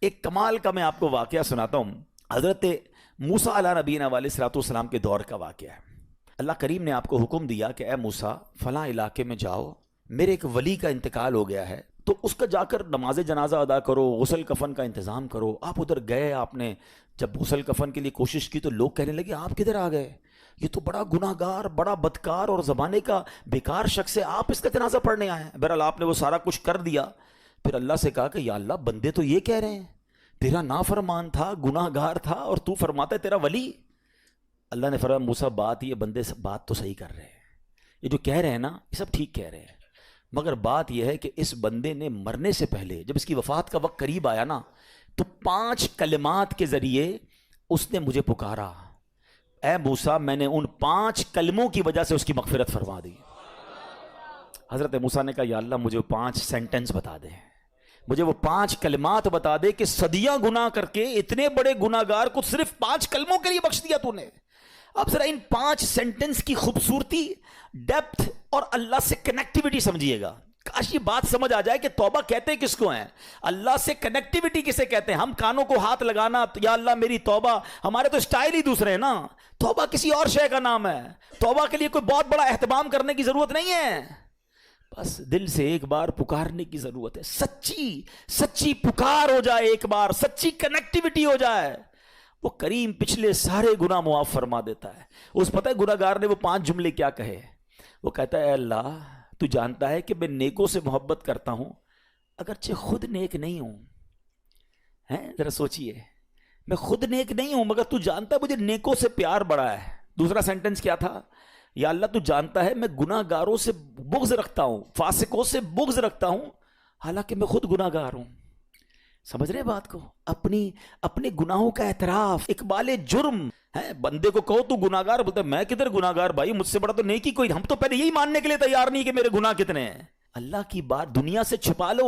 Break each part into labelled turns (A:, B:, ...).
A: ایک کمال کا میں آپ کو واقعہ سناتا ہوں. حضرت موسیٰ علیہ نبینا علیہ الصلوۃ والسلام کے دور کا واقعہ ہے. اللہ کریم نے آپ کو حکم دیا کہ اے موسیٰ فلاں علاقے میں جاؤ, میرے ایک ولی کا انتقال ہو گیا ہے, تو اس کا جا کر نماز جنازہ ادا کرو, غسل کفن کا انتظام کرو. آپ ادھر گئے, آپ نے جب غسل کفن کے لیے کوشش کی تو لوگ کہنے لگے آپ کدھر آ گئے, یہ تو بڑا گناہ گار, بڑا بدکار اور زمانے کا بیکار شخص ہے, آپ اس کا جنازہ پڑھنے آئے ہیں. بہرحال آپ نے وہ سارا کچھ کر دیا. پھر اللہ سے کہا کہ یا اللہ بندے تو یہ کہہ رہے ہیں تیرا نافرمان تھا, گناہ گار تھا, اور تو فرماتا ہے تیرا ولی. اللہ نے فرمایا موسیٰ بات یہ بندے بات تو صحیح کر رہے ہیں, یہ جو کہہ رہے ہیں نا یہ سب ٹھیک کہہ رہے ہیں, مگر بات یہ ہے کہ اس بندے نے مرنے سے پہلے جب اس کی وفات کا وقت قریب آیا نا تو 5 کلمات کے ذریعے اس نے مجھے پکارا, اے موسیٰ میں نے ان 5 کلموں کی وجہ سے اس کی مغفرت فرما دی. حضرت موسیٰ نے کہا یا اللہ مجھے 5 سینٹنس بتا دے, مجھے وہ 5 کلمات بتا دے کہ صدیاں گناہ کر کے اتنے بڑے گناہ گار کو صرف 5 کلموں کے لیے بخش دیا تو نے. اب ذرا ان 5 سینٹنس کی خوبصورتی, ڈیپتھ اور اللہ سے کنیکٹیوٹی سمجھیے گا. کاش یہ بات سمجھ آ جائے کہ توبہ کہتے کس کو ہیں, اللہ سے کنیکٹیوٹی کسے کہتے ہیں. ہم کانوں کو ہاتھ لگانا یا اللہ میری توبہ, ہمارے تو سٹائل ہی دوسرے ہیں نا. توبہ کسی اور شے کا نام ہے, توبہ کے لیے کوئی بہت بڑا اہتمام کرنے کی ضرورت نہیں ہے, بس دل سے ایک بار پکارنے کی ضرورت ہے. سچی پکار ہو جائے, ایک بار سچی کنیکٹیوٹی ہو جائے, وہ کریم پچھلے سارے گناہ معاف فرما دیتا ہے. اس پتہ ہے گناہ گار نے وہ 5 جملے کیا کہے, وہ کہتا ہے اے اللہ تو جانتا ہے کہ میں نیکوں سے محبت کرتا ہوں اگرچہ خود نیک نہیں ہوں. ذرا سوچئے, میں خود نیک نہیں ہوں مگر تو جانتا ہے مجھے نیکوں سے پیار بڑا ہے. دوسرا سینٹنس کیا تھا, یا اللہ تو جانتا ہے میں گناہ گاروں سے بغض رکھتا ہوں, فاسقوں سے بغض رکھتا ہوں حالانکہ میں خود گناہ گار ہوں. سمجھ رہے بات کو, اپنے گناہوں کا اعتراف, اقبال جرم ہے. بندے کو کہو تو گناہ گار, بولتا ہے میں کدھر گناہ گار بھائی, مجھ سے بڑا تو نیکی کوئی. ہم تو پہلے یہی ماننے کے لیے تیار نہیں کہ میرے گناہ کتنے ہیں. اللہ کی بات دنیا سے چھپا لو,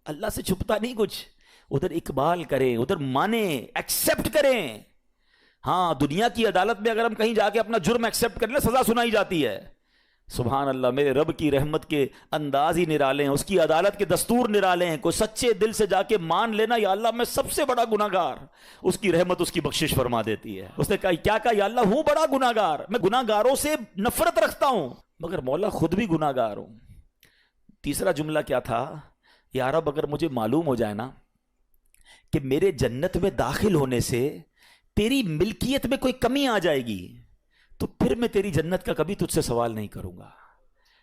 A: اللہ سے چھپتا نہیں کچھ. ادھر اقبال کریں, ادھر مانیں, ایکسیپٹ کریں. ہاں دنیا کی عدالت میں اگر ہم کہیں جا کے اپنا جرم ایکسیپٹ کر لیں سزا سنائی جاتی ہے. سبحان اللہ, میرے رب کی رحمت کے انداز ہی نرالے ہیں, اس کی عدالت کے دستور نرالے ہیں. کوئی سچے دل سے جا کے مان لینا یا اللہ میں سب سے بڑا گناہ گار, اس کی رحمت اس کی بخشش فرما دیتی ہے. اس نے کہا کیا کہا, یا اللہ ہوں بڑا گناہ گار, میں گناہ گاروں سے نفرت رکھتا ہوں مگر مولا خود بھی گناہ گار ہوں. تیسرا جملہ کیا تھا, یا رب اگر مجھے معلوم ہو جائے نا کہ میرے جنت میں داخل ہونے سے تیری ملکیت میں کوئی کمی آ جائے گی تو پھر میں تیری جنت کا کبھی تجھ سے سوال نہیں کروں گا,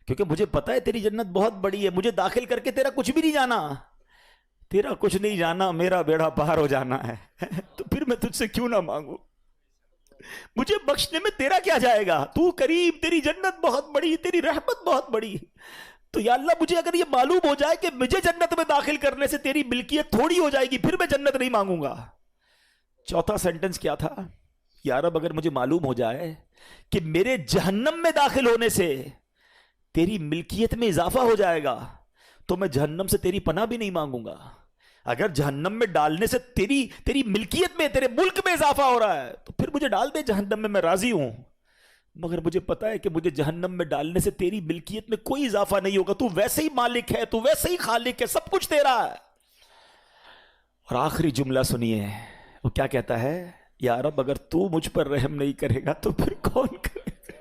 A: کیونکہ مجھے پتا ہے تیری جنت بہت بڑی ہے. مجھے داخل کر کے تیرا کچھ بھی نہیں جانا, تیرا کچھ نہیں جانا, میرا بیڑا پار ہو جانا ہے. تو پھر میں تجھ سے کیوں نہ مانگوں, مجھے بخشنے میں تیرا کیا جائے گا, تو کریم, تیری جنت بہت بڑی, تیری رحمت بہت بڑی. تو یا اللہ مجھے اگر یہ معلوم ہو جائے کہ مجھے جنت میں داخل کرنے سے تیری ملکیت تھوڑی ہو جائے گی پھر میں جنت نہیں مانگوں گا. چوتھا سینٹنس کیا تھا, یا رب اگر مجھے معلوم ہو جائے کہ میرے جہنم میں داخل ہونے سے تیری ملکیت میں اضافہ ہو جائے گا تو میں جہنم سے تیری پناہ بھی نہیں مانگوں گا. اگر جہنم میں ڈالنے سے تیری ملکیت میں, تیرے ملک میں اضافہ ہو رہا ہے تو پھر مجھے ڈال دے جہنم میں راضی ہوں, مگر مجھے پتا ہے کہ مجھے جہنم میں ڈالنے سے تیری ملکیت میں کوئی اضافہ نہیں ہوگا. تو ویسے ہی مالک ہے, تو ویسے ہی خالق ہے, سب کچھ تیرا ہے. اور آخری جملہ سنیے, وہ کیا کہتا ہے, یا رب اگر تو مجھ پر رحم نہیں کرے گا تو پھر کون کرے گا.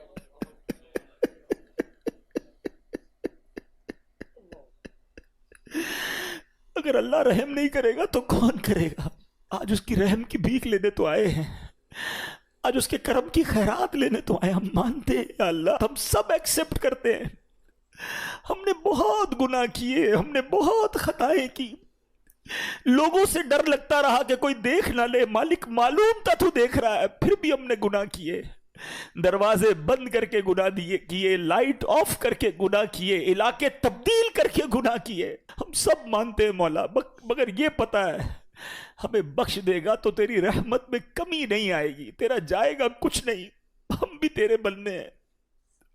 A: اگر اللہ رحم نہیں کرے گا تو کون کرے گا. آج اس کی رحم کی بھیک لینے تو آئے ہیں, آج اس کے کرم کی خیرات لینے تو آئے. ہم مانتے ہیں یا اللہ, ہم سب ایکسیپٹ کرتے ہیں, ہم نے بہت گناہ کیے, ہم نے بہت خطائیں کی, لوگوں سے ڈر لگتا رہا کہ کوئی دیکھ نہ لے. مالک معلوم تھا تو دیکھ رہا ہے, پھر بھی ہم نے گناہ کیے. دروازے بند کر کے گناہ کیے, لائٹ آف کر کے گناہ کیے, علاقے تبدیل کر کے گناہ کیے. ہم سب مانتے ہیں مولا, مگر یہ پتا ہے ہمیں بخش دے گا تو تیری رحمت میں کمی نہیں آئے گی, تیرا جائے گا کچھ نہیں. ہم بھی تیرے بندے ہیں,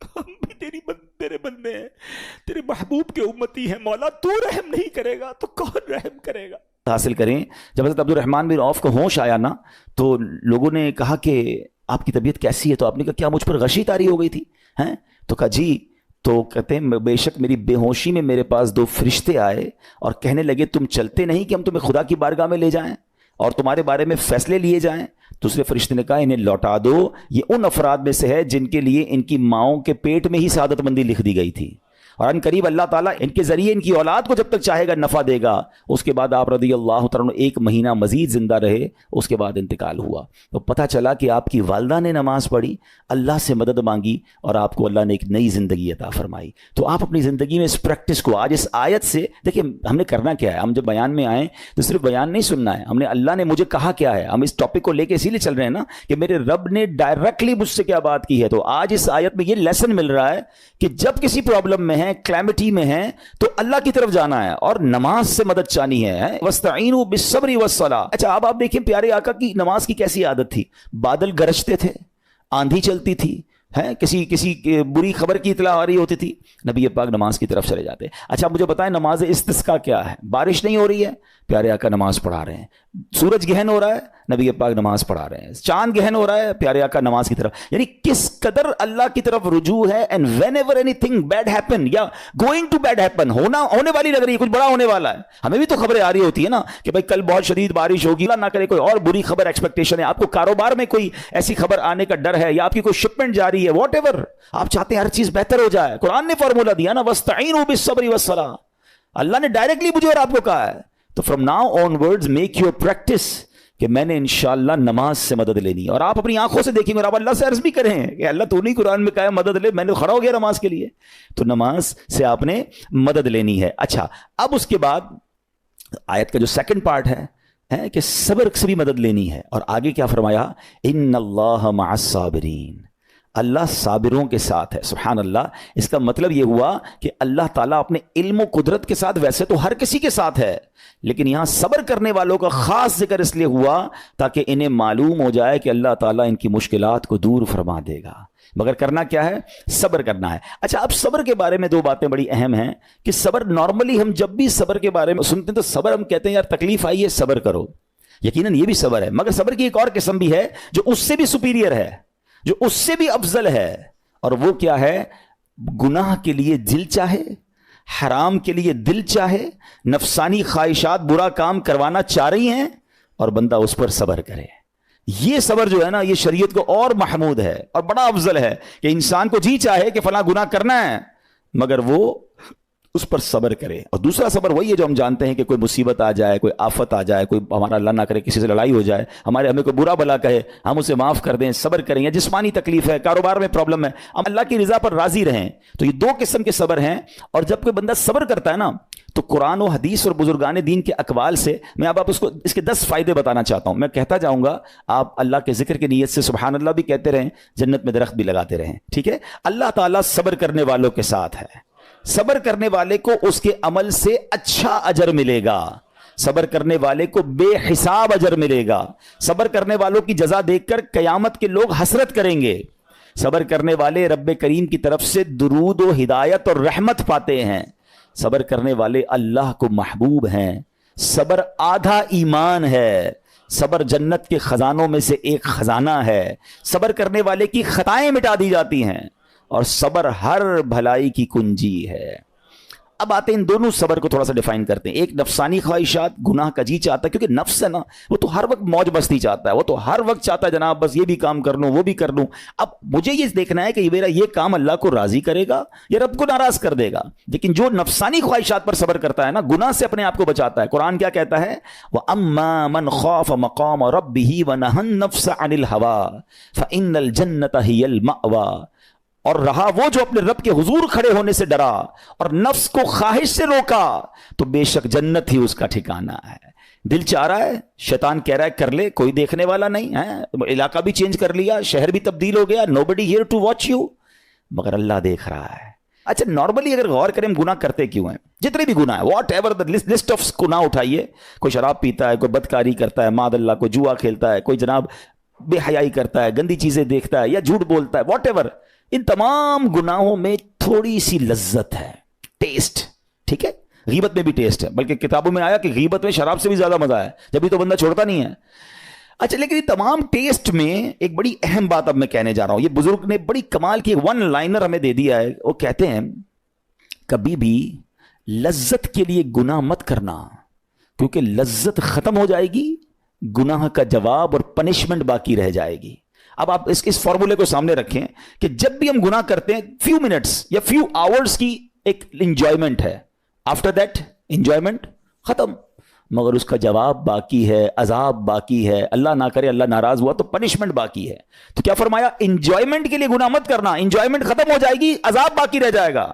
A: ہم بھی تیرے بندے ہیں, تیرے محبوب کے امتی ہیں مولا. تو رحم نہیں کرے گا تو کون رحم کرے گا. حاصل کریں. جب حضرت عبد الرحمن بن عوف کو ہوش آیا نا تو لوگوں نے کہا کہ آپ کی طبیعت کیسی ہے, تو آپ نے کہا کیا مجھ پر غشی طاری ہو گئی تھی ہیں, تو کہا جی. تو کہتے ہیں بے شک میری بے ہوشی میں میرے پاس 2 فرشتے آئے اور کہنے لگے تم چلتے نہیں کہ ہم تمہیں خدا کی بارگاہ میں لے جائیں. اور تمہارے بارے میں فیصلے لیے جائیں. دوسرے فرشتے نے کہا انہیں لوٹا دو, یہ ان افراد میں سے ہے جن کے لیے ان کی ماؤں کے پیٹ میں ہی سعادت مندی لکھ دی گئی تھی, اور ان قریب اللہ تعالیٰ ان کے ذریعے ان کی اولاد کو جب تک چاہے گا نفع دے گا. اس کے بعد آپ رضی اللہ تعالیٰ عنہ 1 مہینہ مزید زندہ رہے, اس کے بعد انتقال ہوا. تو پتہ چلا کہ آپ کی والدہ نے نماز پڑھی, اللہ سے مدد مانگی, اور آپ کو اللہ نے ایک نئی زندگی عطا فرمائی. تو آپ اپنی زندگی میں اس پریکٹس کو آج اس آیت سے دیکھیں, ہم نے کرنا کیا ہے. ہم جب بیان میں آئیں تو صرف بیان نہیں سننا ہے, ہم نے اللہ نے مجھے کہا کیا ہے. ہم اس ٹاپک کو لے کے اسی لیے چل رہے ہیں نا کہ میرے رب نے ڈائریکٹلی مجھ سے کیا بات کی ہے. تو آج اس آیت میں یہ لیسن مل رہا ہے کہ جب کسی پرابلم میں ہیں, کلیمٹی میں ہیں, تو اللہ کی طرف جانا ہے اور نماز سے مدد چاہنی ہے. وَاسْتَعِينُوا بِالصَّبْرِ وَالصَّلَاةِ. اچھا اب آپ دیکھیں پیارے آقا کی نماز کی کیسی عادت تھی. بادل گرجتے تھے, آندھی چلتی تھی, کسی بری خبر کی اطلاع آ رہی ہوتی تھی, نبی پاک نماز کی طرف چلے جاتے. اچھا مجھے بتائیں نماز استسقاء کیا ہے؟ بارش نہیں ہو رہی ہے, پیارے آقا نماز پڑھا رہے ہیں. سورج گہن ہو رہا ہے, نبی پاک نماز پڑھا رہے ہیں. چاند گہن ہو رہا ہے, پیارے آقا نماز کی طرف. یعنی کس قدر اللہ کی طرف رجوع ہے. And whenever anything bad happen یا گوئنگ ٹو بیڈ ہیپن, ہونے والی لگ رہی ہے, کچھ بڑا ہونے والا ہے. ہمیں بھی تو خبریں آ رہی ہوتی ہے نا کہ بھائی کل بہت شدید بارش ہوگی, اللہ نہ کرے کوئی اور بری خبر ایکسپیکٹیشن ہے, آپ کو کاروبار میں کوئی ایسی خبر آنے کا ڈر ہے, یا آپ کی کوئی شپمنٹ جاری ہے, واٹ ایور آپ چاہتے ہیں ہر چیز بہتر ہو جائے. قرآن نے فارمولا دیا نا, وَاسْتَعِينُوا بِالصَّبْرِ وَالصَّلَاةِ. اللہ نے ڈائریکٹلی مجھے اور آپ کو کہا ہے. تو from now on words make your practice کہ میں نے انشاءاللہ نماز سے مدد لینی ہے. اور آپ اپنی آنکھوں سے دیکھیں گے, اور آپ اللہ سے عرض بھی کریں کہ اللہ تو نہیں قرآن میں کہا ہے مدد لے, میں نے کھڑا ہو گیا نماز کے لیے. تو نماز سے آپ نے مدد لینی ہے. اچھا اب اس کے بعد آیت کا جو سیکنڈ پارٹ ہے کہ صبر سے بھی مدد لینی ہے. اور آگے کیا فرمایا, ان اللہ مع الصابرین, اللہ صابروں کے ساتھ ہے. سبحان اللہ. اس کا مطلب یہ ہوا کہ اللہ تعالیٰ اپنے علم و قدرت کے ساتھ ویسے تو ہر کسی کے ساتھ ہے, لیکن یہاں صبر کرنے والوں کا خاص ذکر اس لیے ہوا تاکہ انہیں معلوم ہو جائے کہ اللہ تعالیٰ ان کی مشکلات کو دور فرما دے گا. مگر کرنا کیا ہے؟ صبر کرنا ہے. اچھا اب صبر کے بارے میں 2 باتیں بڑی اہم ہیں کہ صبر نارملی ہم جب بھی صبر کے بارے میں سنتے ہیں تو صبر ہم کہتے ہیں یار تکلیف آئی ہے صبر کرو, یقیناً یہ بھی صبر ہے, مگر صبر کی ایک اور قسم بھی ہے جو اس سے بھی سپیریئر ہے, جو اس سے بھی افضل ہے. اور وہ کیا ہے؟ گناہ کے لیے دل چاہے, حرام کے لیے دل چاہے, نفسانی خواہشات برا کام کروانا چاہ رہی ہیں, اور بندہ اس پر صبر کرے. یہ صبر جو ہے نا یہ شریعت کو اور محمود ہے اور بڑا افضل ہے کہ انسان کو جی چاہے کہ فلاں گناہ کرنا ہے مگر وہ اس پر صبر کرے. اور دوسرا صبر وہی ہے جو ہم جانتے ہیں کہ کوئی مصیبت آ جائے, کوئی آفت آ جائے, کوئی ہمارا اللہ نہ کرے کسی سے لڑائی ہو جائے, ہمیں کوئی برا بلا کہے, ہم اسے معاف کر دیں, صبر کریں. یا جسمانی تکلیف ہے, کاروبار میں پرابلم ہے, ہم اللہ کی رضا پر راضی رہیں. تو یہ 2 قسم کے صبر ہیں. اور جب کوئی بندہ صبر کرتا ہے نا تو قرآن و حدیث اور بزرگان دین کے اقوال سے میں اب آپ اس کے 10 فائدے بتانا چاہتا ہوں. میں کہتا جاؤں گا, آپ اللہ کے ذکر کی نیت سے سبحان اللہ بھی کہتے رہیں, جنت میں درخت بھی لگاتے رہیں. ٹھیک ہے. اللہ تعالیٰ صبر کرنے والوں کے ساتھ ہے. صبر کرنے والے کو اس کے عمل سے اچھا اجر ملے گا, صبر کرنے والے کو بے حساب اجر ملے گا. صبر کرنے والوں کی جزا دیکھ کر قیامت کے لوگ حسرت کریں گے. صبر کرنے والے رب کریم کی طرف سے درود و ہدایت اور رحمت پاتے ہیں. صبر کرنے والے اللہ کو محبوب ہیں. صبر آدھا ایمان ہے. صبر جنت کے خزانوں میں سے ایک خزانہ ہے. صبر کرنے والے کی خطائیں مٹا دی جاتی ہیں, اور صبر ہر بھلائی کی کنجی ہے. اب آتے ہیں ان دونوں صبر کو تھوڑا سا ڈیفائن کرتے ہیں. ایک نفسانی خواہشات, گناہ کا جی چاہتا ہے, کیونکہ نفس ہے نا وہ تو ہر وقت موج مستی چاہتا ہے, وہ تو ہر وقت چاہتا ہے جناب بس یہ بھی کام کر لوں وہ بھی کر لوں. اب مجھے یہ دیکھنا ہے کہ میرا یہ کام اللہ کو راضی کرے گا یا رب کو ناراض کر دے گا. لیکن جو نفسانی خواہشات پر صبر کرتا ہے نا, گناہ سے اپنے آپ کو بچاتا ہے, قرآن کیا کہتا ہے, وَأَمَّا مَنْ خَافَ مَقَامَ رَبِّهِ وَنَهَى النَّفْسَ عَنِ الْهَوَىٰ فَإِنَّ الْجَنَّةَ هِيَ الْمَأْوَىٰ. اور رہا وہ جو اپنے رب کے حضور کھڑے ہونے سے ڈرا اور نفس کو خواہش سے روکا تو بے شک جنت ہی اس کا ٹھکانہ ہے. دل چاہ رہا ہے, شیطان کہہ رہا ہے کر لے, کوئی دیکھنے والا نہیں ہے, علاقہ بھی چینج کر لیا, شہر بھی تبدیل ہو گیا, nobody here to watch you, مگر اللہ دیکھ رہا ہے. اچھا نارملی اگر غور کریں گناہ کرتے کیوں ہیں, جتنے بھی گناہ ہیں, what ever the list of گناہ اٹھائیے, کوئی شراب پیتا ہے, کوئی بدکاری کرتا ہے, معاذ اللہ, کوئی جوا کھیلتا ہے, کوئی جناب بے حیائی کرتا ہے, گندی چیزیں دیکھتا ہے یا جھوٹ بولتا ہے, واٹ ایور, ان تمام گناہوں میں تھوڑی سی لذت ہے, ٹیسٹ. ٹھیک ہے, غیبت میں بھی ٹیسٹ ہے, بلکہ کتابوں میں آیا کہ غیبت میں شراب سے بھی زیادہ مزہ ہے, جبھی تو بندہ چھوڑتا نہیں ہے. اچھا لیکن یہ تمام ٹیسٹ میں ایک بڑی اہم بات اب میں کہنے جا رہا ہوں. یہ بزرگ نے بڑی کمال کی 1 لائنر ہمیں دے دیا ہے. وہ کہتے ہیں کبھی بھی لذت کے لیے گناہ مت کرنا, کیونکہ لذت ختم ہو جائے گی, گناہ کا جواب اور پنشمنٹ باقی رہ جائے گی. اب آپ اس فارمولے کو سامنے رکھیں کہ جب بھی ہم گناہ کرتے ہیں فیو منٹس یا فیو آورز کی ایک انجوائمنٹ ہے, آفٹر دیٹ انجوائمنٹ ختم, مگر اس کا جواب باقی ہے, عذاب باقی ہے, اللہ نہ کرے اللہ ناراض ہوا تو پنشمنٹ باقی ہے. تو کیا فرمایا, انجوائمنٹ کے لیے گناہ مت کرنا, انجوائمنٹ ختم ہو جائے گی, عذاب باقی رہ جائے گا.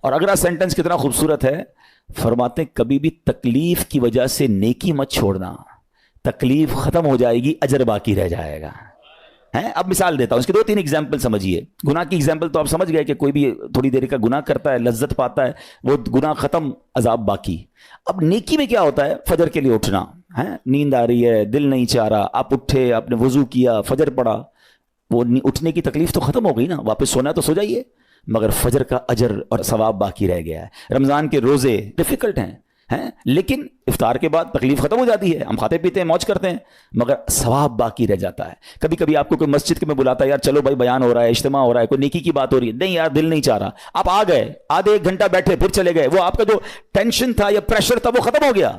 A: اور اگلا سینٹنس کتنا خوبصورت ہے, فرماتے ہیں کبھی بھی تکلیف کی وجہ سے نیکی مت چھوڑنا, تکلیف ختم ہو جائے گی, اجر باقی رہ جائے گا. اب مثال دیتا ہوں, اس کے 2-3 ایگزامپل سمجھیے. گناہ کی ایگزامپل تو آپ سمجھ گئے کہ کوئی بھی تھوڑی دیر کا گناہ کرتا ہے, لذت پاتا ہے, وہ گناہ ختم, عذاب باقی. اب نیکی میں کیا ہوتا ہے, فجر کے لیے اٹھنا, نیند آ رہی ہے, دل نہیں چاہ رہا, آپ اٹھے, آپ نے وضو کیا, فجر پڑھا, وہ اٹھنے کی تکلیف تو ختم ہو گئی نا, واپس سونا ہے تو سو جائیے, مگر فجر کا اجر اور ثواب باقی رہ گیا ہے. رمضان کے روزے ڈیفیکلٹ ہیں, لیکن افطار کے بعد تکلیف ختم ہو جاتی ہے, ہم کھاتے پیتے ہیں, موج کرتے ہیں, مگر ثواب باقی رہ جاتا ہے. کبھی کبھی آپ کو کوئی مسجد کے میں بلاتا ہے, یار چلو بھائی بیان ہو رہا ہے, اجتماع ہو رہا ہے, کوئی نیکی کی بات ہو رہی ہے, نہیں یار دل نہیں چاہ رہا, آپ آ گئے, آدھے 1 گھنٹہ بیٹھے, پھر چلے گئے, وہ آپ کا جو ٹینشن تھا یا پریشر تھا وہ ختم ہو گیا,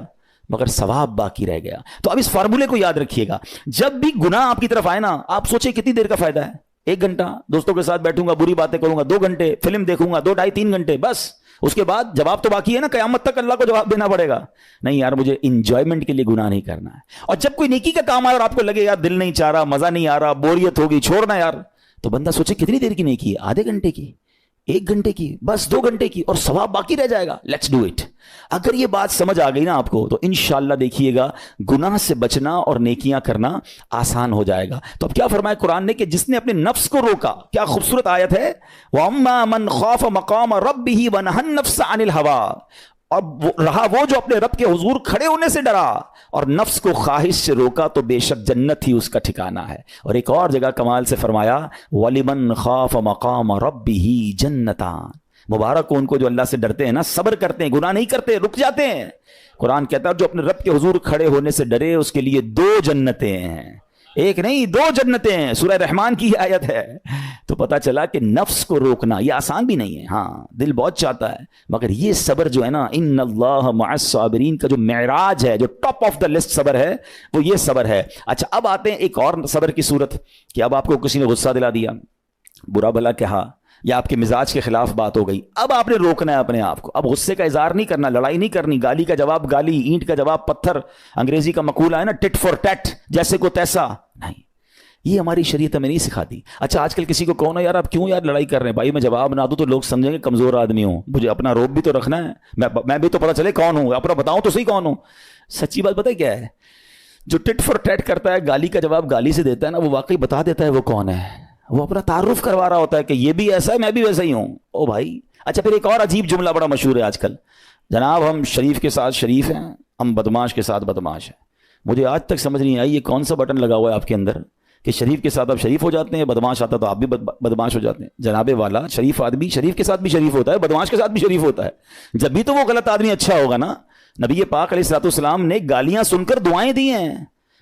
A: مگر ثواب باقی رہ گیا. تو اب اس فارمولے کو یاد رکھیے گا, جب بھی گناہ آپ کی طرف آئے نا, آپ سوچیں کتنی دیر کا فائدہ ہے, 1 گھنٹہ دوستوں کے ساتھ بیٹھوں گا, بری باتیں کروں گا, 2 گھنٹے فلم دیکھوں گا, 2 ڈھائی 3 گھنٹے, بس اس کے بعد جواب تو باقی ہے نا, قیامت تک اللہ کو جواب دینا پڑے گا. نہیں یار مجھے انجوائمنٹ کے لیے گناہ نہیں کرنا ہے. اور جب کوئی نیکی کا کام آئے اور آپ کو لگے یار دل نہیں چاہ رہا, مزہ نہیں آ رہا, بوریت ہوگی, چھوڑنا یار, تو بندہ سوچے کتنی دیر کی نیکی ہے, آدھے گھنٹے کی, 1 گھنٹے کی, بس 2 گھنٹے کی, اور ثواب باقی رہ جائے گا. Let's do it. اگر یہ بات سمجھ آ گئی نا آپ کو, تو انشاءاللہ دیکھیے گا گناہ سے بچنا اور نیکیاں کرنا آسان ہو جائے گا. تو اب کیا فرمایا قرآن نے کہ جس نے اپنے نفس کو روکا, کیا خوبصورت آیت ہے, وَأَمَّا مَنْ خَافَ مَقَامَ رَبِّهِ وَنَهَى النَّفْسَ عَنِ الْهَوَىٰ, اور رہا وہ جو اپنے رب کے حضور کھڑے ہونے سے ڈرا اور نفس کو خواہش سے روکا, تو بے شک جنت ہی اس کا ٹھکانہ ہے. اور ایک اور جگہ کمال سے فرمایا, وَلِمَنْ خَافَ مَقَامَ رَبِّهِ جَنَّتَانِ, مبارک ہو ان کو جو اللہ سے ڈرتے ہیں نا, صبر کرتے ہیں, گناہ نہیں کرتے, رک جاتے ہیں. قرآن کہتا ہے جو اپنے رب کے حضور کھڑے ہونے سے ڈرے اس کے لیے 2 جنتیں ہیں, 1 نہیں 2 جنتیں ہیں. سورہ رحمان کی آیت ہے. تو پتا چلا کہ نفس کو روکنا یہ آسان بھی نہیں ہے, ہاں دل بہت چاہتا ہے, مگر یہ صبر جو ہے نا, ان اللہ مع الصابرین کا جو معراج ہے, جو ٹاپ آف دا لسٹ صبر ہے, وہ یہ صبر ہے. اچھا اب آتے ہیں ایک اور صبر کی صورت, کہ اب آپ کو کسی نے غصہ دلا دیا, برا بھلا کہا, یا آپ کے مزاج کے خلاف بات ہو گئی, اب آپ نے روکنا ہے اپنے آپ کو. اب غصے کا اظہار نہیں کرنا, لڑائی نہیں کرنی, گالی کا جواب گالی, اینٹ کا جواب پتھر, انگریزی کا مقولہ ہے نا ٹٹ فور ٹیٹ, جیسے کو تیسا نہیں, یہ ہماری شریعت ہمیں نہیں سکھاتی. اچھا آج کل کسی کو کہو نا یار آپ کیوں یار لڑائی کر رہے ہیں, بھائی میں جواب نہ دوں تو لوگ سمجھیں گے کمزور آدمی ہوں, مجھے اپنا روب بھی تو رکھنا ہے, میں بھی تو پتہ چلے کون ہوں, اپنا بتاؤں تو صحیح کون ہوں. سچی بات پتہ ہے کیا ہے, جو ٹٹ فور ٹیٹ کرتا ہے, گالی کا جواب گالی سے دیتا ہے نا, وہ واقعی بتا دیتا ہے وہ کون ہے, وہ اپنا تعارف کروا رہا ہوتا ہے کہ یہ بھی ایسا ہے, میں بھی ویسا ہی ہوں. او بھائی. اچھا پھر ایک اور عجیب جملہ بڑا مشہور ہے آج کل, جناب ہم شریف کے ساتھ شریف ہیں, ہم بدماش کے ساتھ بدماش ہیں. مجھے آج تک سمجھ نہیں آئی یہ کون سا بٹن لگا ہوا ہے آپ کے اندر کہ شریف کے ساتھ آپ شریف ہو جاتے ہیں, بدماش آتا تو آپ بھی بدماش ہو جاتے ہیں. جناب والا, شریف آدمی شریف کے ساتھ بھی شریف ہوتا ہے, بدماش کے ساتھ بھی شریف ہوتا ہے. جب بھی تو وہ غلط آدمی اچھا ہوگا نا. نبی پاک علیہ الصلوۃ والسلام نے گالیاں سن کر دعائیں دی ہیں,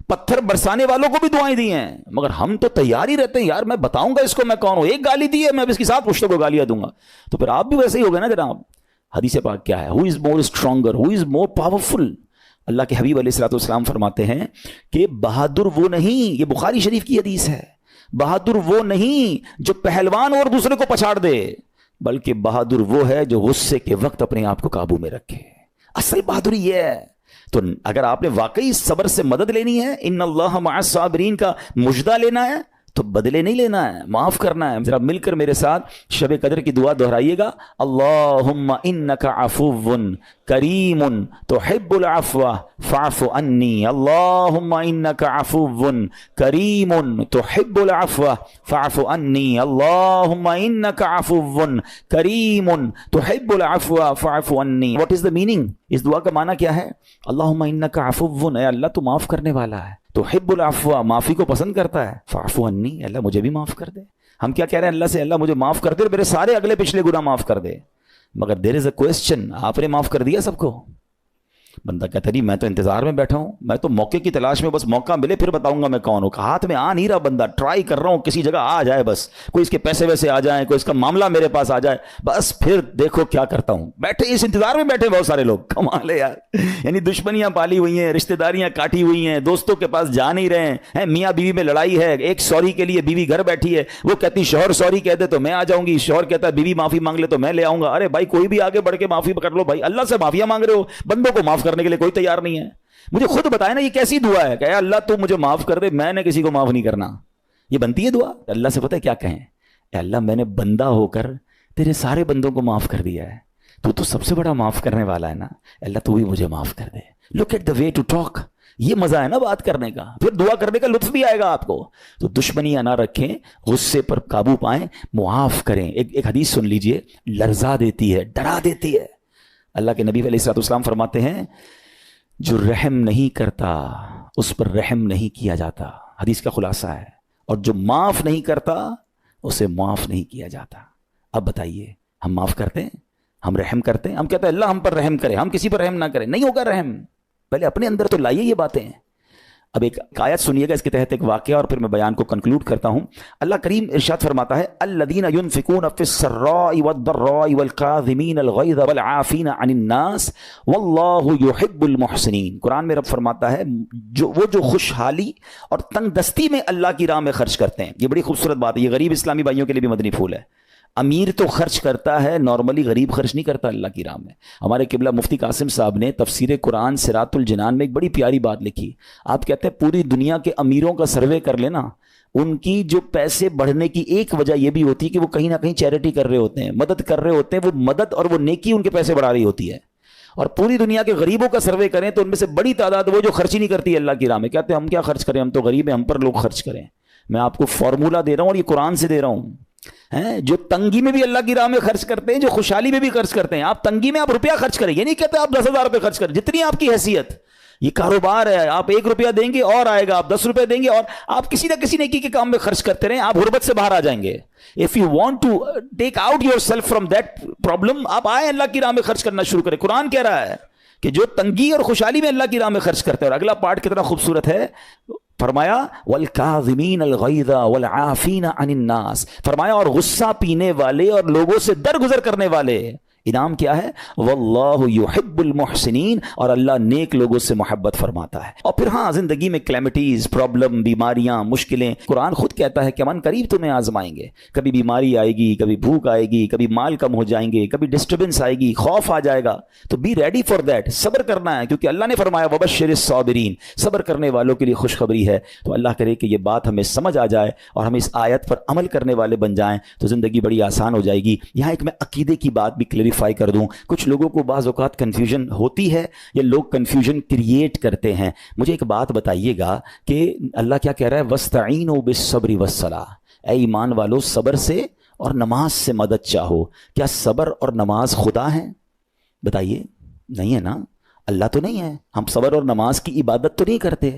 A: پتھر برسانے والوں کو بھی دعائیں دی ہیں, مگر ہم تو تیار ہی رہتے ہیں, یار میں بتاؤں گا اس کو میں کون ہوں, 1 گالی دی ہے میں اس کے ساتھ پشتوں کو گالیاں دوں گا. تو پھر آپ بھی ویسے ہی ہو گئے نا جناب. حدیث پاک کیا ہے, ہو از مور اسٹرانگر, ہو از مور پاورفل. اللہ کے حبیب علیہ الصلوۃ والسلام فرماتے ہیں کہ بہادر وہ نہیں, یہ بخاری شریف کی حدیث ہے, بہادر وہ نہیں جو پہلوان اور دوسرے کو پچھاڑ دے, بلکہ بہادر وہ ہے جو غصے کے وقت اپنے آپ کو قابو میں رکھے. اصل بہادری یہ ہے. تو اگر آپ نے واقعی صبر سے مدد لینی ہے, ان اللہ مع الصابرین کا مجدہ لینا ہے, تو بدلے نہیں لینا ہے, معاف کرنا ہے. ذرا مل کر میرے ساتھ شب قدر کی دعا دہرائیے گا, اللہم انک عفو کریم تحب العفو فاعف عنی, اللہم انک عفو کریم تحب العفو فاعف عنی, اللہم انک عفو کریم تحب العفو فاعف عنی. واٹ از دا میننگ, اس دعا کا معنی کیا ہے؟ اللہم انک عفو, اے اللہ تو معاف کرنے والا ہے, تحب العفو, معافی کو پسند کرتا ہے, فاعف عنی, اللہ مجھے بھی معاف کر دے. ہم کیا کہہ رہے ہیں اللہ سے, اللہ مجھے معاف کر دے اور میرے سارے اگلے پچھلے گناہ معاف کر دے. مگر دیر از اے کوسچن, آپ نے معاف کر دیا سب کو؟ بندہ کہتا نہیں میں تو انتظار میں بیٹھا ہوں, میں تو موقع کی تلاش میں, بس موقع ملے پھر بتاؤں گا میں کون ہوں. ہاتھ میں آ نہیں رہا بندہ, ٹرائی کر رہا ہوں کسی جگہ آ جائے, بس کوئی اس کے پیسے ویسے آ جائیں, کوئی اس کا معاملہ میرے پاس آ جائے, بس پھر دیکھو کیا کرتا ہوں. بیٹھے اس انتظار میں بیٹھے بہت سارے لوگ, کمال ہے یار. یعنی دشمنیاں پالی ہوئی ہیں, رشتہ داریاں کاٹی ہوئی ہیں, دوستوں کے پاس جا نہیں رہے ہیں, میاں بیوی میں لڑائی ہے, ایک سوری کے لیے بیوی گھر بیٹھی ہے, وہ کہتی شوہر سوری کہہ دے تو میں آ جاؤں گی, شوہر کہتا ہے بیوی معافی مانگ لے تو میں لے آؤں گا. ارے بھائی کوئی بھی آگے بڑھ کے معافی کر لو بھائی, اللہ سے معافیاں مانگ رہے ہو, بندوں کو معاف کرنے کے لیے کوئی تیار نہیں ہے. مجھے خود بتائے نا یہ کیسی دعا ہے کہ اے اللہ تو مجھے معاف کر دے, میں نے کسی کو معاف نہیں کرنا. یہ بنتی ہے دعا؟ اللہ سے پتہ ہے کیا کہیں, اے اللہ میں نے بندہ ہو کر تیرے سارے بندوں کو معاف کر دیا ہے, تو سب سے بڑا معاف کرنے والا ہے نا, اللہ تو بھی مجھے معاف کر دے. Look at the way to talk, یہ مزہ ہے نا بات کرنے کا, پھر دعا کرنے کا لطف بھی آئے گا آپ کو. تو دشمنیاں نہ رکھیں, غصے پر قابو پائیں, معاف کریں. ایک حدیث سن لیجئے, لرزا دیتی ہے, ڈرا دیتی ہے. اللہ کے نبی علیہ الصلوۃ والسلام فرماتے ہیں جو رحم نہیں کرتا اس پر رحم نہیں کیا جاتا. حدیث کا خلاصہ ہے. اور جو معاف نہیں کرتا اسے معاف نہیں کیا جاتا. اب بتائیے ہم معاف کرتے ہیں, ہم رحم کرتے ہیں؟ ہم کہتے ہیں اللہ ہم پر رحم کرے, ہم کسی پر رحم نہ کریں. نہیں ہوگا رحم, پہلے اپنے اندر تو لائیے یہ باتیں. اب ایک آیت سنیے گا اس کے تحت ایک واقعہ, اور پھر میں بیان کو کنکلوڈ کرتا ہوں. اللہ کریم ارشاد فرماتا ہے الذین ينفقون فی السراء والضراء والکاظمین الغیظ والعافین عن الناس واللہ یحب المحسنین. قرآن میں رب فرماتا ہے وہ جو خوشحالی اور تنگ دستی میں اللہ کی راہ میں خرچ کرتے ہیں. یہ بڑی خوبصورت بات ہے, یہ غریب اسلامی بھائیوں کے لیے بھی مدنی پھول ہے. امیر تو خرچ کرتا ہے نارملی, غریب خرچ نہیں کرتا اللہ کی راہ میں. ہمارے قبلہ مفتی قاسم صاحب نے تفسیر قرآن صراط الجنان میں ایک بڑی پیاری بات لکھی. آپ کہتے ہیں پوری دنیا کے امیروں کا سروے کر لینا, ان کی جو پیسے بڑھنے کی ایک وجہ یہ بھی ہوتی ہے کہ وہ کہیں نہ کہیں چیریٹی کر رہے ہوتے ہیں, مدد کر رہے ہوتے ہیں. وہ مدد اور وہ نیکی ان کے پیسے بڑھا رہی ہوتی ہے. اور پوری دنیا کے غریبوں کا سروے کریں تو ان میں سے بڑی تعداد وہ جو خرچ ہی نہیں کرتی اللہ کی راہ میں. کہتے ہیں ہم کیا خرچ کریں, ہم تو غریب ہیں, ہم پر لوگ خرچ کریں. میں آپ کو فارمولہ دے رہا ہوں اور یہ قرآن سے دے رہا ہوں. جو تنگی میں بھی اللہ کی راہ میں خرچ کرتے ہیں, جو خوشحالی میں بھی خرچ کرتے ہیں. آپ تنگی میں آپ روپیہ خرچ کریں, یہ نہیں کہتے آپ 10,000 روپے خرچ کریں, جتنی آپ کی حیثیت. یہ کاروبار ہے, آپ 1 روپیہ دیں گے اور آئے گا, آپ 10 روپے دیں گے اور آپ کسی نہ کسی نیکی کے کام میں خرچ کرتے رہیں, آپ غربت سے باہر آ جائیں گے. If you want to take out yourself from that problem, آپ آئیں اللہ کی راہ میں خرچ کرنا شروع کریں. قرآن کہہ رہا ہے کہ جو تنگی اور خوشحالی میں اللہ کی راہ میں خرچ کرتے ہیں. اور اگلا پارٹ کتنا خوبصورت ہے, فرمایا والکاظمین الغیظ والعافین عن الناس, فرمایا اور غصہ پینے والے اور لوگوں سے درگزر کرنے والے. انعام کیا ہے, واللہ یحب المحسنین, اور اللہ نیک لوگوں سے محبت فرماتا ہے. اور پھر ہاں زندگی میں کلیمٹیز, پرابلم, بیماریاں, مشکلیں, قرآن خود کہتا ہے کہ من قریب تمہیں آزمائیں گے. کبھی بیماری آئے گی, کبھی بھوک آئے گی, کبھی مال کم ہو جائیں گے, کبھی ڈسٹربنس آئے گی, خوف آ جائے گا. تو بی ریڈی فار دیٹ, صبر کرنا ہے, کیونکہ اللہ نے فرمایا وبشر الصابرین, صبر کرنے والوں کے لیے خوشخبری ہے. تو اللہ کرے کہ یہ بات ہمیں سمجھ آ جائے اور ہم اس آیت پر عمل کرنے والے بن جائیں تو زندگی بڑی آسان ہو جائے گی. یہاں ایک میں عقیدے کی بات بھی کلیریفائی کر دوں. کچھ لوگوں کو بعض اوقات کنفیوژن ہوتی ہے یا لوگ کنفیوژن کریٹ کرتے ہیں. مجھے ایک بات بتائیے گا کہ اللہ کیا کہہ رہا ہے, وَاسْتَعِينُوا بِالصَّبْرِ وَالصَّلَاةِ, اے ایمان والو صبر سے اور نماز سے مدد چاہو. کیا صبر اور نماز خدا ہیں؟ بتائیے, نہیں ہے نا, اللہ تو نہیں ہے. ہم صبر اور نماز کی عبادت تو نہیں کرتے.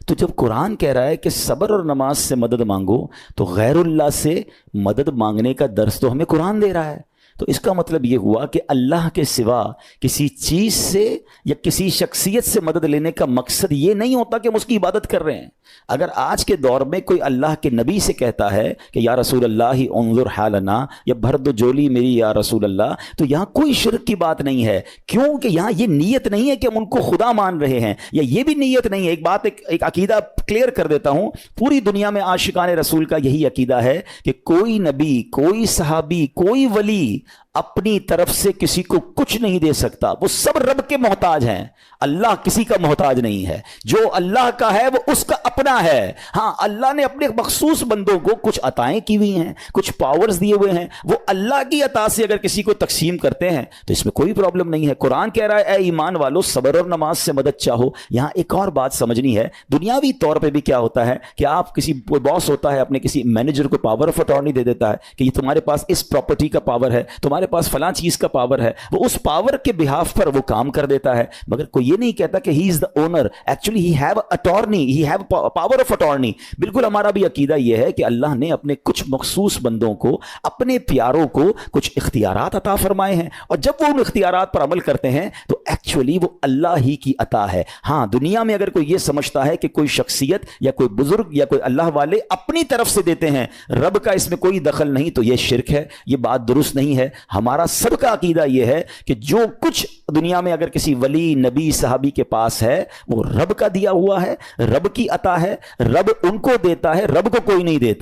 A: تو جب قرآن کہہ رہا ہے کہ صبر اور نماز سے مدد مانگو, تو غیر اللہ سے مدد مانگنے کا درس تو ہمیں قرآن دے رہا ہے. تو اس کا مطلب یہ ہوا کہ اللہ کے سوا کسی چیز سے یا کسی شخصیت سے مدد لینے کا مقصد یہ نہیں ہوتا کہ ہم اس کی عبادت کر رہے ہیں. اگر آج کے دور میں کوئی اللہ کے نبی سے کہتا ہے کہ یا رسول اللہ انظر حالنا, یا بھر دو جولی میری یا رسول اللہ, تو یہاں کوئی شرک کی بات نہیں ہے. کیوں کہ یہاں یہ نیت نہیں ہے کہ ہم ان کو خدا مان رہے ہیں, یا یہ بھی نیت نہیں ہے. ایک بات, ایک عقیدہ کلیئر کر دیتا ہوں. پوری دنیا میں عاشقان رسول کا یہی عقیدہ ہے کہ کوئی نبی, کوئی صحابی, کوئی ولی اپنی طرف سے کسی کو کچھ نہیں دے سکتا. وہ سب رب کے محتاج ہیں, اللہ کسی کا محتاج نہیں ہے. جو اللہ کا ہے وہ اس کا اپنا ہے. ہاں اللہ نے اپنے مخصوص بندوں کو کچھ عطائیں کی ہوئی ہیں, کچھ پاورز دیے ہوئے ہیں, وہ اللہ کی عطا سے اگر کسی کو تقسیم کرتے ہیں تو اس میں کوئی پرابلم نہیں ہے. قرآن کہہ رہا ہے اے ایمان والو صبر اور نماز سے مدد چاہو. یہاں ایک اور بات سمجھنی ہے. دنیاوی طور پہ بھی کیا ہوتا ہے کہ آپ کسی باس ہوتا ہے, اپنے کسی مینیجر کو پاور آف اٹارنی دے دیتا ہے کہ یہ تمہارے پاس اس پراپرٹی کا پاور ہے, تمہارے پاس فلاں چیز کا پاور ہے. وہ اس پاور کے بہاف پر وہ کام کر دیتا ہے, مگر کوئی یہ نہیں کہتا کہ he is the owner. Actually he have attorney, he have power of attorney. بالکل ہمارا بھی عقیدہ یہ ہے کہ اللہ نے اپنے کچھ مخصوص بندوں کو, اپنے پیاروں کو کچھ اختیارات عطا فرمائے ہیں, اور جب وہ ان اختیارات پر عمل کرتے ہیں تو ایکچولی وہ اللہ ہی کی عطا ہے. ہاں دنیا میں اگر کوئی یہ سمجھتا ہے کہ کوئی شخصیت یا کوئی بزرگ یا کوئی اللہ والے اپنی طرف سے دیتے ہیں, رب کا اس میں کوئی دخل نہیں, تو یہ شرک ہے, یہ بات درست نہیں ہے. ہمارا سب کا عقیدہ یہ ہے کہ جو کچھ دنیا میں اگر کسی ولی نبی صحابی کے پاس ہے وہ رب کا دیا ہوا ہے, رب کی عطا ہے, رب ان کو دیتا ہے, رب کو کوئی نہیں دیتا.